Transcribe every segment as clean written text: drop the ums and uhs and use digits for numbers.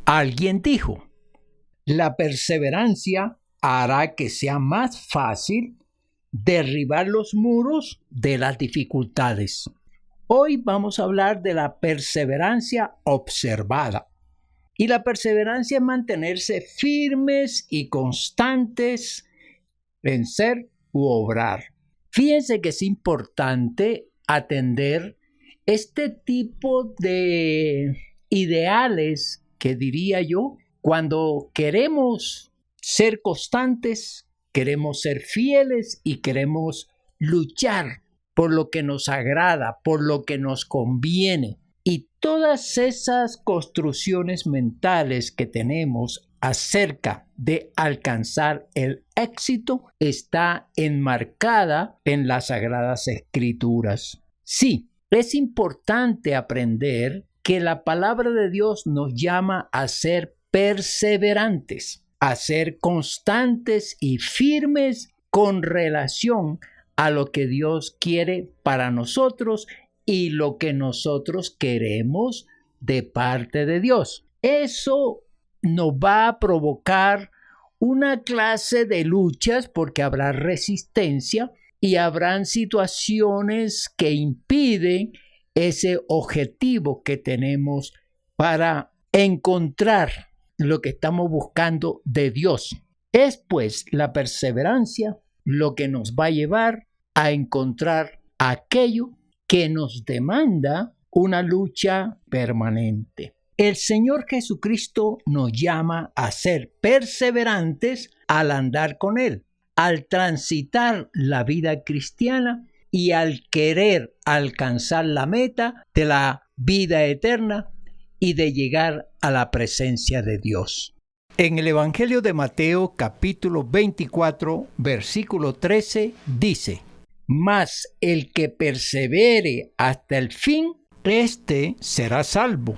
Alguien dijo, la perseverancia hará que sea más fácil derribar los muros de las dificultades. Hoy vamos a hablar de la perseverancia observada. Y la perseverancia es mantenerse firmes y constantes en ser u obrar. Fíjense que es importante atender este tipo de ideales que diría yo, cuando queremos ser constantes, queremos ser fieles y queremos luchar por lo que nos agrada, por lo que nos conviene. Y todas esas construcciones mentales que tenemos acerca de alcanzar el éxito está enmarcada en las Sagradas Escrituras. Sí, es importante aprender que la palabra de Dios nos llama a ser perseverantes, a ser constantes y firmes con relación a lo que Dios quiere para nosotros y lo que nosotros queremos de parte de Dios. Eso nos va a provocar una clase de luchas porque habrá resistencia y habrán situaciones que impiden ese objetivo que tenemos para encontrar lo que estamos buscando de Dios. Es pues la perseverancia lo que nos va a llevar a encontrar aquello que nos demanda una lucha permanente. El Señor Jesucristo nos llama a ser perseverantes al andar con Él, al transitar la vida cristiana y al querer alcanzar la meta de la vida eterna y de llegar a la presencia de Dios. En el Evangelio de Mateo, capítulo 24, versículo 13, dice: mas el que persevere hasta el fin, éste será salvo.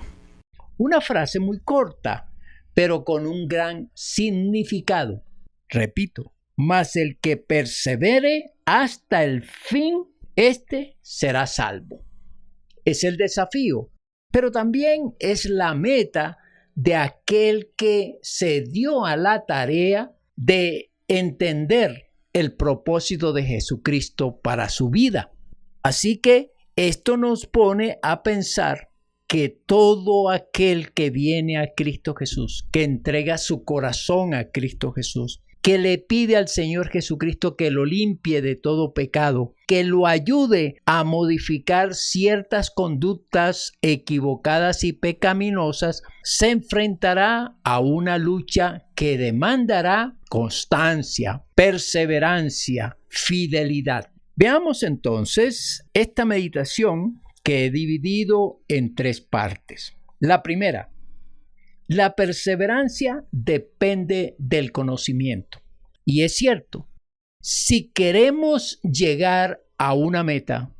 Una frase muy corta, pero con un gran significado. Repito, mas el que persevere hasta el fin, éste será salvo. Es el desafío, pero también es la meta de aquel que se dio a la tarea de entender el propósito de Jesucristo para su vida. Así que esto nos pone a pensar que todo aquel que viene a Cristo Jesús, que entrega su corazón a Cristo Jesús, que le pide al Señor Jesucristo que lo limpie de todo pecado, que lo ayude a modificar ciertas conductas equivocadas y pecaminosas, se enfrentará a una lucha que demandará constancia, perseverancia, fidelidad. Veamos entonces esta meditación que he dividido en 3 partes. La primera: la perseverancia depende del conocimiento. Y es cierto, si queremos llegar a una meta,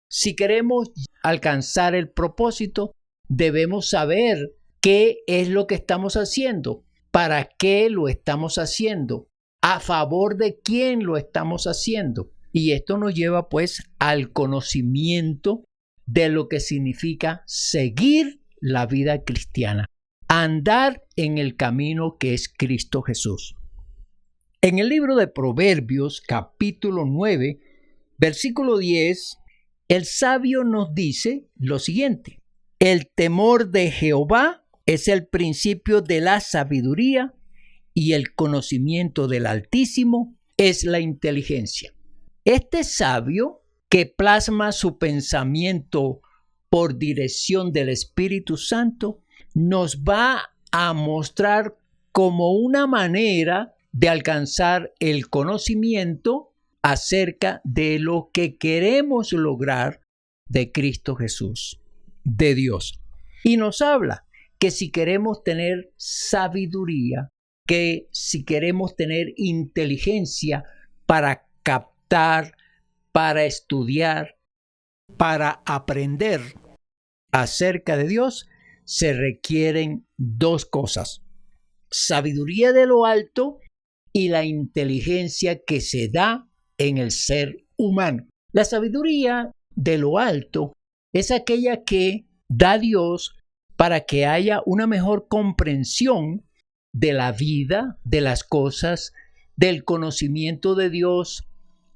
si queremos alcanzar el propósito, debemos saber qué es lo que estamos haciendo, para qué lo estamos haciendo, a favor de quién lo estamos haciendo. Y esto nos lleva pues al conocimiento de lo que significa seguir la vida cristiana. Andar en el camino que es Cristo Jesús. En el libro de Proverbios, capítulo 9, versículo 10, el sabio nos dice lo siguiente: el temor de Jehová es el principio de la sabiduría y el conocimiento del Altísimo es la inteligencia. Este sabio que plasma su pensamiento por dirección del Espíritu Santo nos va a mostrar como una manera de alcanzar el conocimiento acerca de lo que queremos lograr de Cristo Jesús, de Dios. Y nos habla que si queremos tener sabiduría, que si queremos tener inteligencia para captar, para estudiar, para aprender acerca de Dios, se requieren 2 cosas: sabiduría de lo alto y la inteligencia que se da en el ser humano. La sabiduría de lo alto es aquella que da Dios para que haya una mejor comprensión de la vida, de las cosas, del conocimiento de Dios,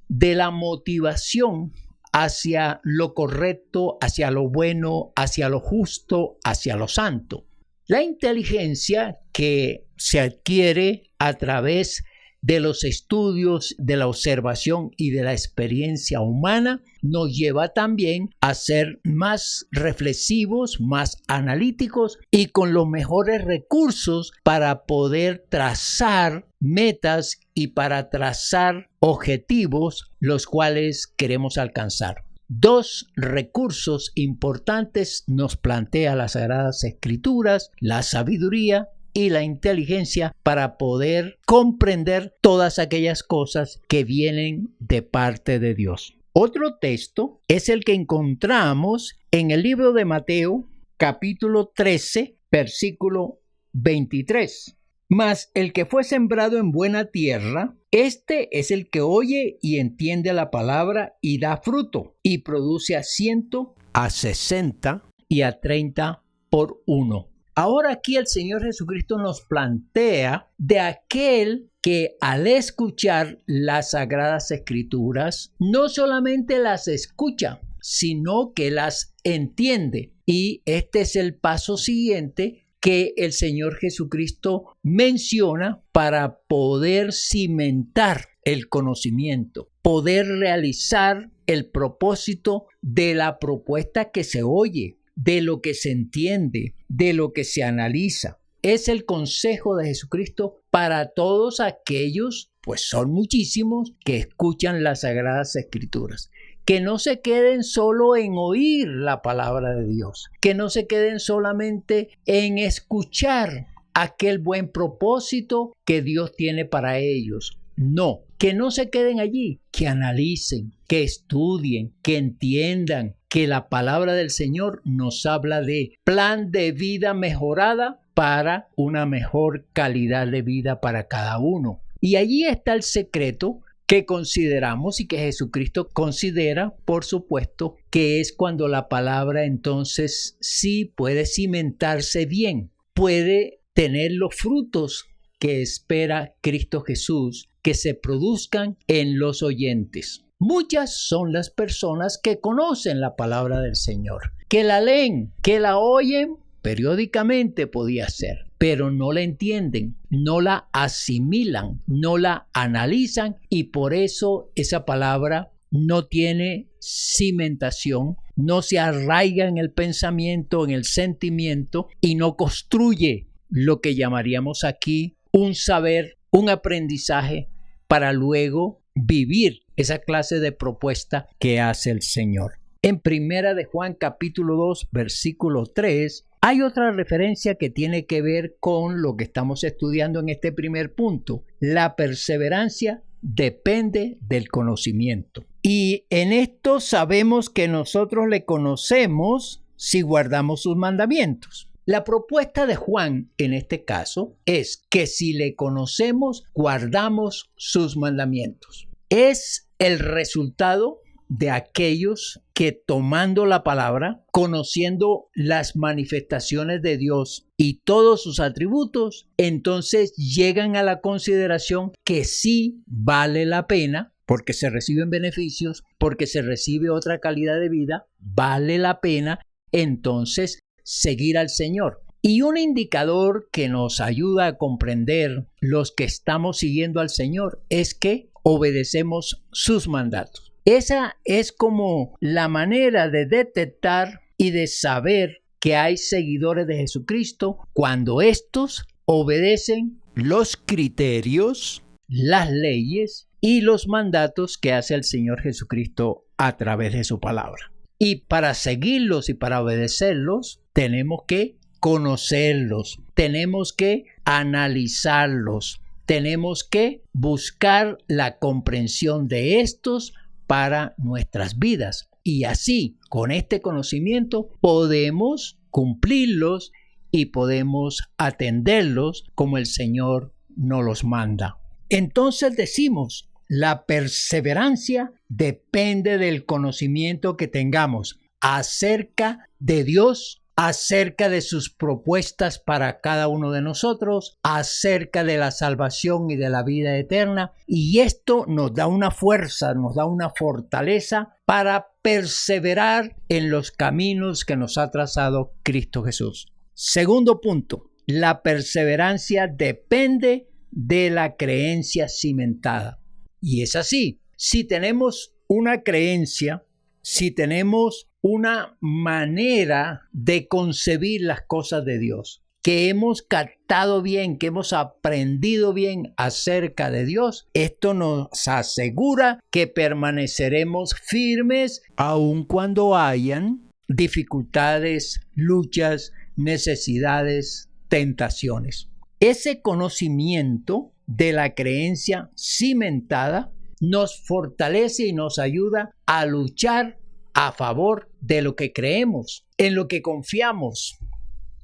de la motivación hacia lo correcto, hacia lo bueno, hacia lo justo, hacia lo santo. La inteligencia que se adquiere a través de los estudios, de la observación y de la experiencia humana nos lleva también a ser más reflexivos, más analíticos y con los mejores recursos para poder trazar metas y para trazar objetivos los cuales queremos alcanzar. Dos recursos importantes nos plantea las Sagradas Escrituras: la sabiduría y la inteligencia, para poder comprender todas aquellas cosas que vienen de parte de Dios. Otro texto es el que encontramos en el libro de Mateo, capítulo 13, versículo 23. Mas el que fue sembrado en buena tierra, este es el que oye y entiende la palabra y da fruto, y produce a 100, a 60 y a 30 por uno. Ahora aquí el Señor Jesucristo nos plantea de aquel que al escuchar las Sagradas Escrituras no solamente las escucha, sino que las entiende. Y este es el paso siguiente que el Señor Jesucristo menciona para poder cimentar el conocimiento, poder realizar el propósito de la propuesta que se oye, de lo que se entiende, de lo que se analiza. Es el consejo de Jesucristo para todos aquellos, pues son muchísimos, que escuchan las Sagradas Escrituras. Que no se queden solo en oír la palabra de Dios, que no se queden solamente en escuchar aquel buen propósito que Dios tiene para ellos. No, que no se queden allí, que analicen, que estudien, que entiendan que la palabra del Señor nos habla de plan de vida mejorada para una mejor calidad de vida para cada uno. Y allí está el secreto que consideramos y que Jesucristo considera, por supuesto, que es cuando la palabra entonces sí puede cimentarse bien, puede tener los frutos que espera Cristo Jesús que se produzcan en los oyentes. Muchas son las personas que conocen la palabra del Señor, que la leen, que la oyen periódicamente, podía ser, pero no la entienden, no la asimilan, no la analizan, y por eso esa palabra no tiene cimentación, no se arraiga en el pensamiento, en el sentimiento, y no construye lo que llamaríamos aquí un saber, un aprendizaje para luego vivir esa clase de propuesta que hace el Señor. En Primera de Juan capítulo 2 versículo 3 hay otra referencia que tiene que ver con lo que estamos estudiando en este primer punto. La perseverancia depende del conocimiento. Y en esto sabemos que nosotros le conocemos si guardamos sus mandamientos. La propuesta de Juan en este caso es que si le conocemos, guardamos sus mandamientos. Es el resultado de aquellos que, tomando la palabra, conociendo las manifestaciones de Dios y todos sus atributos, entonces llegan a la consideración que sí vale la pena, porque se reciben beneficios, porque se recibe otra calidad de vida, vale la pena entonces seguir al Señor. Y un indicador que nos ayuda a comprender los que estamos siguiendo al Señor es que obedecemos sus mandatos. Esa es como la manera de detectar y de saber que hay seguidores de Jesucristo cuando estos obedecen los criterios, las leyes y los mandatos que hace el Señor Jesucristo a través de su palabra. Y para seguirlos y para obedecerlos, tenemos que conocerlos, tenemos que analizarlos, tenemos que buscar la comprensión de estos para nuestras vidas. Y así, con este conocimiento, podemos cumplirlos y podemos atenderlos como el Señor nos los manda. Entonces decimos, la perseverancia depende del conocimiento que tengamos acerca de Dios, acerca de sus propuestas para cada uno de nosotros, acerca de la salvación y de la vida eterna. Y esto nos da una fuerza, nos da una fortaleza para perseverar en los caminos que nos ha trazado Cristo Jesús. Segundo punto, la perseverancia depende de la creencia cimentada. Y es así, si tenemos una creencia, si tenemos una manera de concebir las cosas de Dios, que hemos captado bien, que hemos aprendido bien acerca de Dios, esto nos asegura que permaneceremos firmes aun cuando hayan dificultades, luchas, necesidades, tentaciones. Ese conocimiento de la creencia cimentada nos fortalece y nos ayuda a luchar a favor de lo que creemos, en lo que confiamos,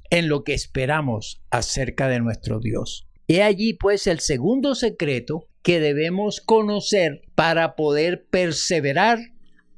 en lo que esperamos acerca de nuestro Dios. He allí pues el segundo secreto que debemos conocer para poder perseverar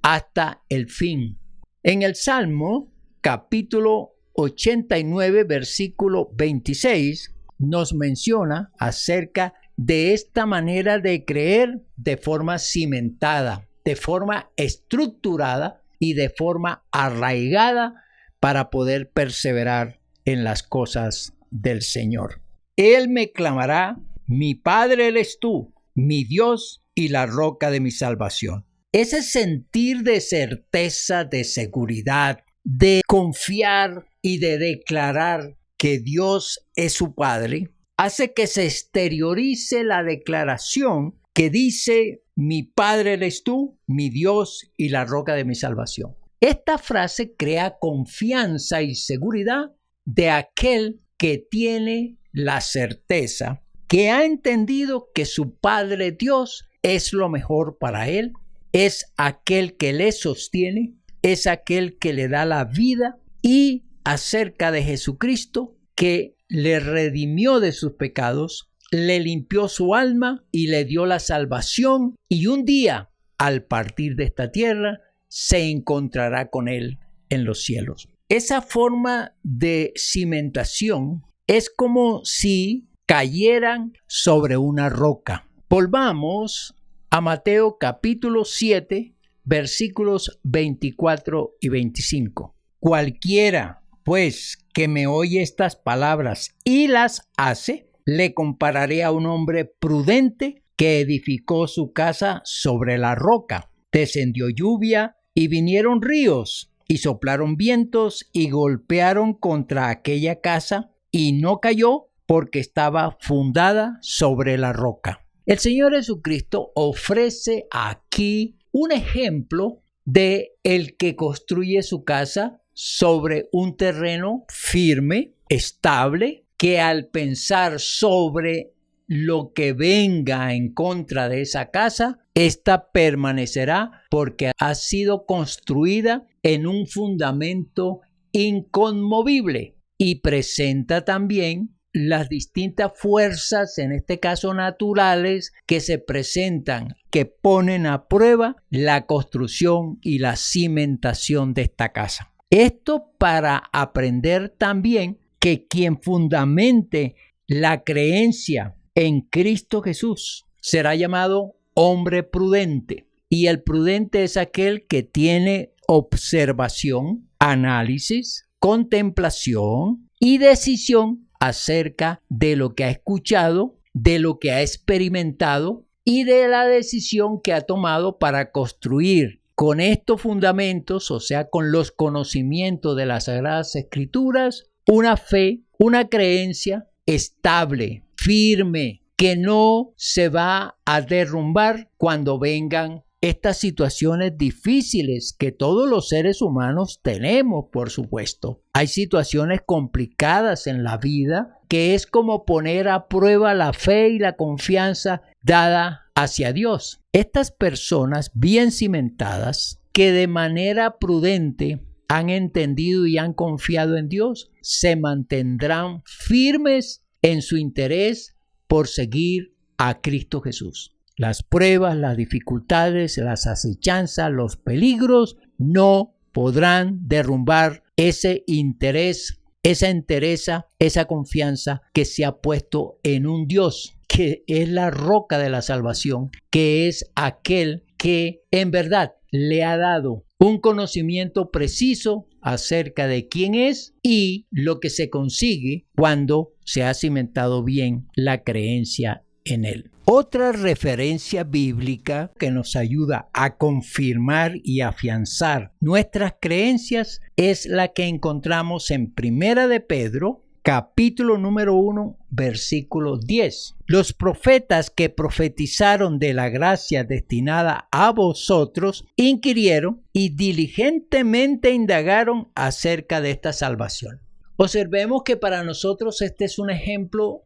hasta el fin. En el Salmo capítulo 89 versículo 26 nos menciona acerca de esta manera de creer de forma cimentada, de forma estructurada y de forma arraigada para poder perseverar en las cosas del Señor. Él me clamará, mi Padre eres tú, mi Dios y la roca de mi salvación. Ese sentir de certeza, de seguridad, de confiar y de declarar que Dios es su Padre, hace que se exteriorice la declaración que dice: mi Padre eres tú, mi Dios y la roca de mi salvación. Esta frase crea confianza y seguridad de aquel que tiene la certeza, que ha entendido que su Padre Dios es lo mejor para él, es aquel que le sostiene, es aquel que le da la vida, y acerca de Jesucristo, que le redimió de sus pecados, le limpió su alma y le dio la salvación, y un día, al partir de esta tierra, se encontrará con él en los cielos. Esa forma de cimentación es como si cayeran sobre una roca. Volvamos a Mateo capítulo 7, versículos 24 y 25. Cualquiera, pues, que me oye estas palabras y las hace, le compararé a un hombre prudente que edificó su casa sobre la roca. Descendió lluvia y vinieron ríos y soplaron vientos y golpearon contra aquella casa, y no cayó porque estaba fundada sobre la roca. El Señor Jesucristo ofrece aquí un ejemplo de el que construye su casa sobre un terreno firme, estable, que al pensar sobre lo que venga en contra de esa casa, ésta permanecerá porque ha sido construida en un fundamento inconmovible, y presenta también las distintas fuerzas, en este caso naturales, que se presentan, que ponen a prueba la construcción y la cimentación de esta casa. Esto para aprender también que quien fundamente la creencia en Cristo Jesús será llamado hombre prudente. Y el prudente es aquel que tiene observación, análisis, contemplación y decisión acerca de lo que ha escuchado, de lo que ha experimentado y de la decisión que ha tomado para construir con estos fundamentos, o sea, con los conocimientos de las Sagradas Escrituras, una fe, una creencia estable, firme, que no se va a derrumbar cuando vengan estas situaciones difíciles que todos los seres humanos tenemos, por supuesto. Hay situaciones complicadas en la vida que es como poner a prueba la fe y la confianza dada hacia Dios. Estas personas bien cimentadas, que de manera prudente han entendido y han confiado en Dios, se mantendrán firmes en su interés por seguir a Cristo Jesús. Las pruebas, las dificultades, las acechanzas, los peligros no podrán derrumbar ese interés, esa entereza, esa confianza que se ha puesto en un Dios que es la roca de la salvación, que es aquel que en verdad le ha dado un conocimiento preciso acerca de quién es y lo que se consigue cuando se ha cimentado bien la creencia en él. Otra referencia bíblica que nos ayuda a confirmar y afianzar nuestras creencias es la que encontramos en Primera de Pedro, capítulo número 1, versículo 10. Los profetas que profetizaron de la gracia destinada a vosotros inquirieron y diligentemente indagaron acerca de esta salvación. Observemos que para nosotros este es un ejemplo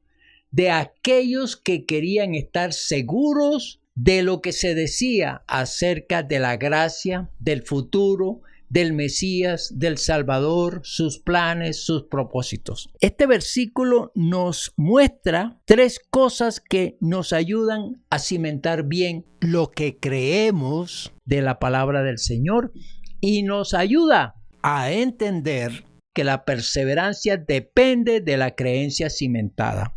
de aquellos que querían estar seguros de lo que se decía acerca de la gracia, del futuro, del Mesías, del Salvador, sus planes, sus propósitos. Este versículo nos muestra tres cosas que nos ayudan a cimentar bien lo que creemos de la palabra del Señor y nos ayuda a entender que la perseverancia depende de la creencia cimentada.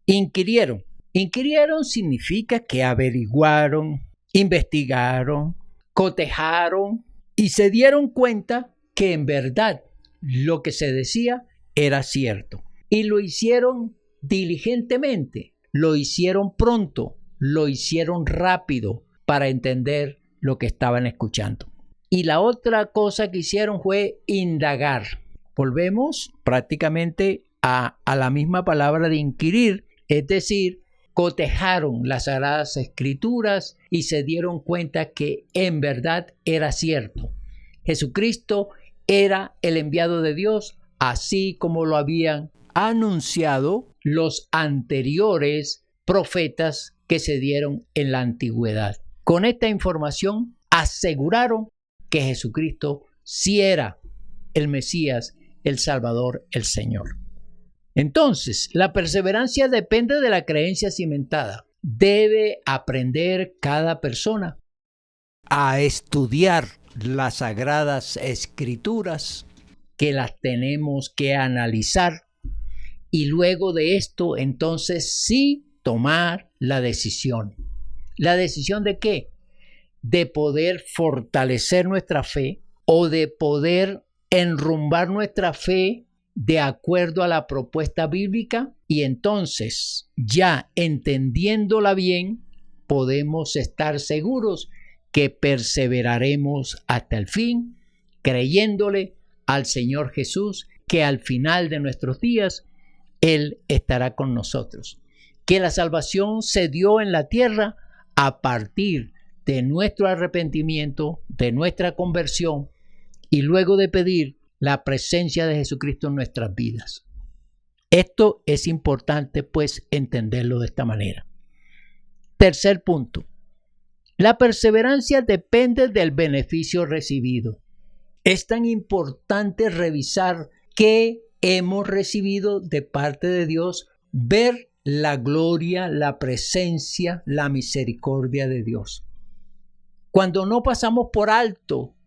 Inquirieron. Inquirieron significa que averiguaron, investigaron, cotejaron y se dieron cuenta que en verdad lo que se decía era cierto. Y lo hicieron diligentemente, lo hicieron pronto, lo hicieron rápido para entender lo que estaban escuchando. Y la otra cosa que hicieron fue indagar. Volvemos prácticamente a la misma palabra de inquirir, es decir, cotejaron las Sagradas Escrituras y se dieron cuenta que en verdad era cierto. Jesucristo era el enviado de Dios, así como lo habían anunciado los anteriores profetas que se dieron en la antigüedad. Con esta información aseguraron que Jesucristo sí era el Mesías, el Salvador, el Señor. Entonces, la perseverancia depende de la creencia cimentada. Debe aprender cada persona a estudiar las Sagradas Escrituras, que las tenemos que analizar, y luego de esto, entonces sí tomar la decisión. ¿La decisión de qué? De poder fortalecer nuestra fe o de poder enrumbar nuestra fe de acuerdo a la propuesta bíblica, y entonces ya entendiéndola bien podemos estar seguros que perseveraremos hasta el fin, creyéndole al Señor Jesús que al final de nuestros días Él estará con nosotros, que la salvación se dio en la tierra a partir de nuestro arrepentimiento, de nuestra conversión y luego de pedir la presencia de Jesucristo en nuestras vidas. Esto es importante, pues, entenderlo de esta manera. Tercer punto. La perseverancia depende del beneficio recibido. Es tan importante revisar qué hemos recibido de parte de Dios, ver la gloria, la presencia, la misericordia de Dios. Cuando no pasamos por alto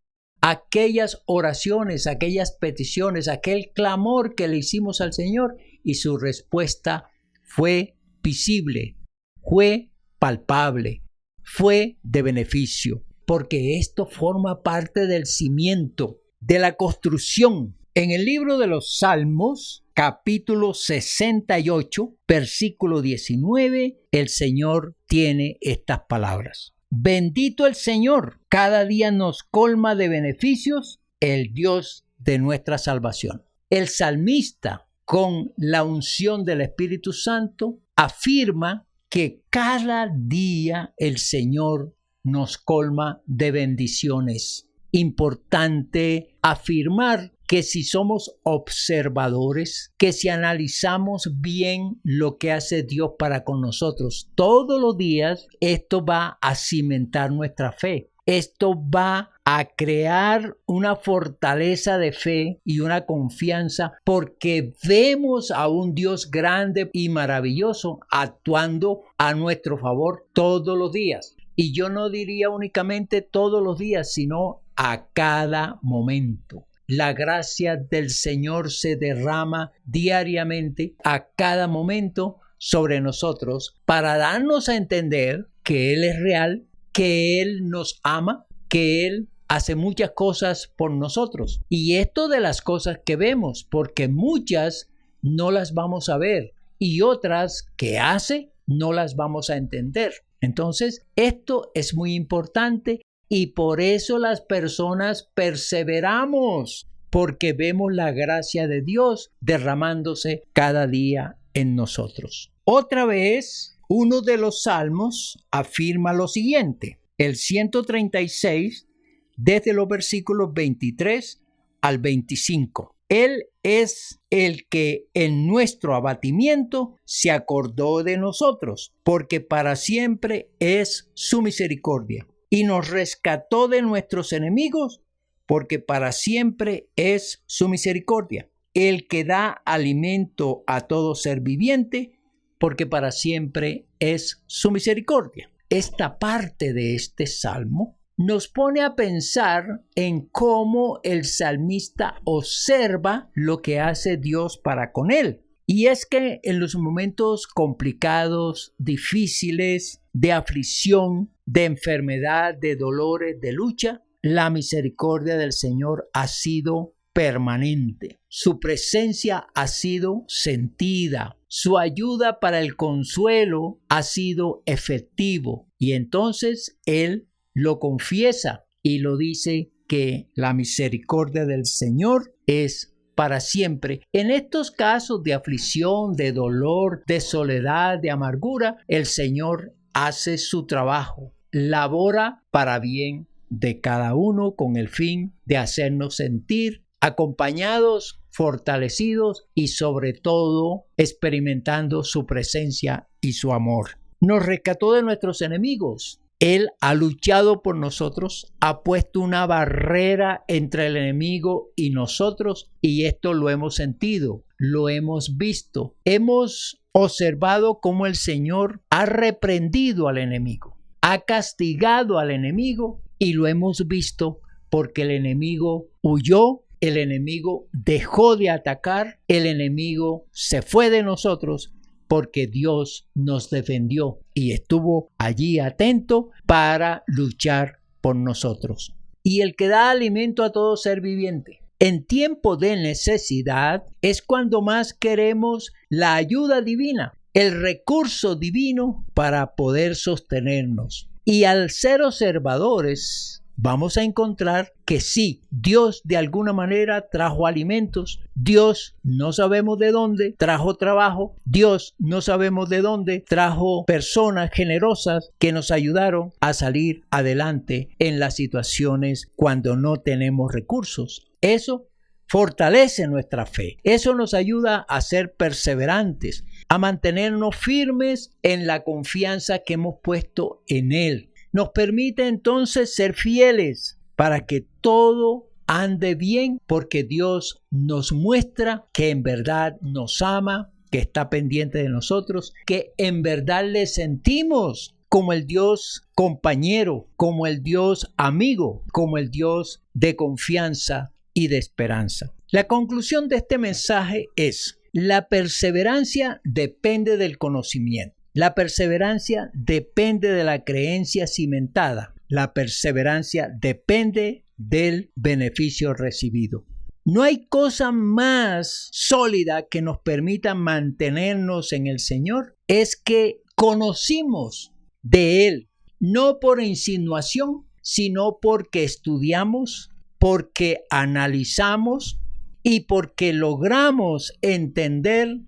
aquellas oraciones, aquellas peticiones, aquel clamor que le hicimos al Señor y su respuesta fue visible, fue palpable, fue de beneficio, porque esto forma parte del cimiento, de la construcción. En el libro de los Salmos, capítulo 68, versículo 19, el Señor tiene estas palabras. Bendito el Señor, cada día nos colma de beneficios, el Dios de nuestra salvación. El salmista, con la unción del Espíritu Santo, afirma que cada día el Señor nos colma de bendiciones. Importante afirmar que si somos observadores, que si analizamos bien lo que hace Dios para con nosotros todos los días, esto va a cimentar nuestra fe. Esto va a crear una fortaleza de fe y una confianza porque vemos a un Dios grande y maravilloso actuando a nuestro favor todos los días. Y yo no diría únicamente todos los días, sino a cada momento. la gracia del Señor se derrama diariamente, a cada momento, sobre nosotros, para darnos a entender que Él es real, que Él nos ama, que Él hace muchas cosas por nosotros. Y esto de las cosas que vemos, porque muchas no las vamos a ver y otras que hace no las vamos a entender. Entonces, esto es muy importante y por eso las personas perseveramos, porque vemos la gracia de Dios derramándose cada día en nosotros. Otra vez, uno de los salmos afirma lo siguiente, el 136, desde los versículos 23 al 25. Él es el que en nuestro abatimiento se acordó de nosotros, porque para siempre es su misericordia. Y nos rescató de nuestros enemigos, porque para siempre es su misericordia. El que da alimento a todo ser viviente, porque para siempre es su misericordia. Esta parte de este salmo nos pone a pensar en cómo el salmista observa lo que hace Dios para con él. Y es que en los momentos complicados, difíciles, de aflicción, de enfermedad, de dolores, de lucha, la misericordia del Señor ha sido permanente. Su presencia ha sido sentida. Su ayuda para el consuelo ha sido efectivo. Y entonces Él lo confiesa y lo dice que la misericordia del Señor es para siempre. En estos casos de aflicción, de dolor, de soledad, de amargura, el Señor hace su trabajo, labora para bien de cada uno con el fin de hacernos sentir acompañados, fortalecidos y sobre todo experimentando su presencia y su amor. Nos rescató de nuestros enemigos. Él ha luchado por nosotros, ha puesto una barrera entre el enemigo y nosotros y esto lo hemos sentido, lo hemos visto. Hemos observado cómo el Señor ha reprendido al enemigo, ha castigado al enemigo y lo hemos visto porque el enemigo huyó, el enemigo dejó de atacar, el enemigo se fue de nosotros porque Dios nos defendió y estuvo allí atento para luchar por nosotros. Y el que da alimento a todo ser viviente. En tiempo de necesidad es cuando más queremos la ayuda divina, el recurso divino para poder sostenernos. Y al ser observadores, vamos a encontrar que sí, Dios de alguna manera trajo alimentos, Dios no sabemos de dónde trajo trabajo, Dios no sabemos de dónde trajo personas generosas que nos ayudaron a salir adelante en las situaciones cuando no tenemos recursos. Eso fortalece nuestra fe, eso nos ayuda a ser perseverantes, a mantenernos firmes en la confianza que hemos puesto en Él. Nos permite entonces ser fieles para que todo ande bien, porque Dios nos muestra que en verdad nos ama, que está pendiente de nosotros, que en verdad le sentimos como el Dios compañero, como el Dios amigo, como el Dios de confianza y de esperanza. La conclusión de este mensaje es: la perseverancia depende del conocimiento. La perseverancia depende de la creencia cimentada. La perseverancia depende del beneficio recibido. No hay cosa más sólida que nos permita mantenernos en el Señor. Es que conocimos de Él, no por insinuación, sino porque estudiamos, porque analizamos y porque logramos entender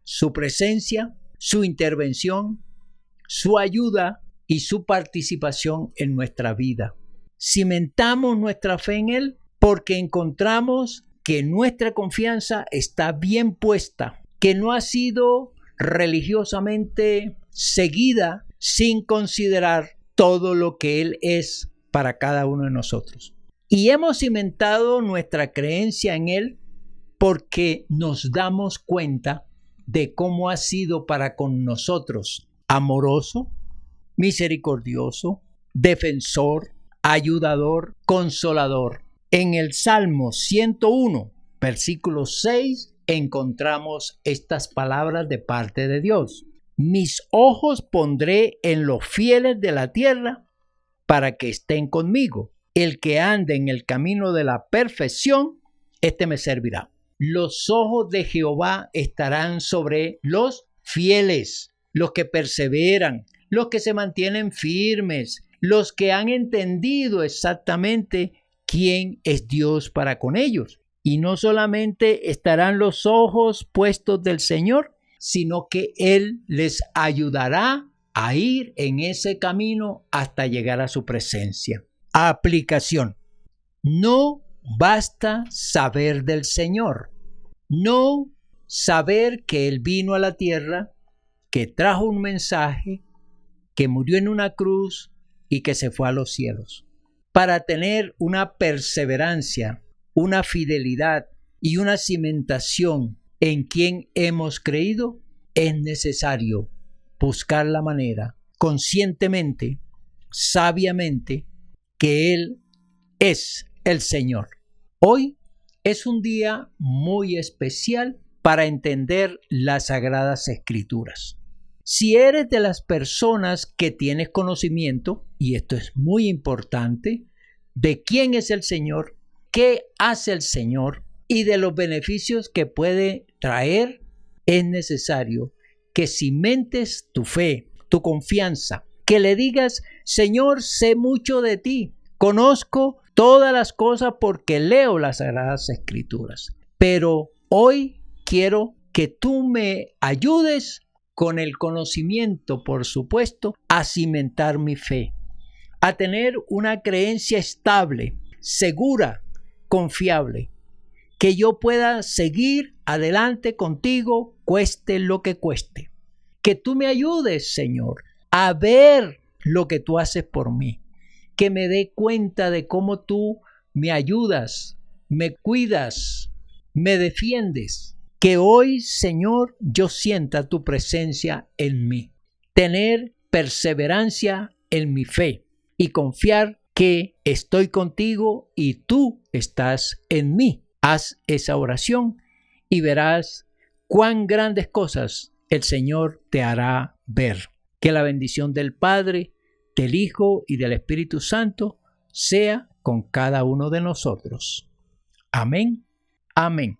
su presencia, su intervención, su ayuda y su participación en nuestra vida. Cimentamos nuestra fe en Él porque encontramos que nuestra confianza está bien puesta, que no ha sido religiosamente seguida sin considerar todo lo que Él es para cada uno de nosotros. Y hemos cimentado nuestra creencia en Él porque nos damos cuenta de cómo ha sido para con nosotros amoroso, misericordioso, defensor, ayudador, consolador. En el Salmo 101, versículo 6, encontramos estas palabras de parte de Dios. Mis ojos pondré en los fieles de la tierra para que estén conmigo. El que ande en el camino de la perfección, este me servirá. Los ojos de Jehová estarán sobre los fieles, los que perseveran, los que se mantienen firmes, los que han entendido exactamente quién es Dios para con ellos. Y no solamente estarán los ojos puestos del Señor, sino que Él les ayudará a ir en ese camino hasta llegar a su presencia. Aplicación. No basta saber del Señor, no saber que Él vino a la tierra, que trajo un mensaje, que murió en una cruz y que se fue a los cielos. Para tener una perseverancia, una fidelidad y una cimentación en quien hemos creído, es necesario buscar la manera, conscientemente, sabiamente, que Él es el Señor. Hoy es un día muy especial para entender las Sagradas Escrituras. Si eres de las personas que tienes conocimiento, y esto es muy importante, de quién es el Señor, qué hace el Señor y de los beneficios que puede traer, es necesario que cimentes tu fe, tu confianza, que le digas: Señor, sé mucho de ti, conozco todas las cosas porque leo las Sagradas Escrituras, pero hoy quiero que tú me ayudes con el conocimiento, por supuesto, a cimentar mi fe, a tener una creencia estable, segura, confiable, que yo pueda seguir adelante contigo, cueste lo que cueste. Que tú me ayudes, Señor, a ver lo que tú haces por mí, que me dé cuenta de cómo tú me ayudas, me cuidas, me defiendes. Que hoy, Señor, yo sienta tu presencia en mí. Tener perseverancia en mi fe y confiar que estoy contigo y tú estás en mí. Haz esa oración y verás cuán grandes cosas el Señor te hará ver. Que la bendición del Padre, del Hijo y del Espíritu Santo sea con cada uno de nosotros. Amén. Amén.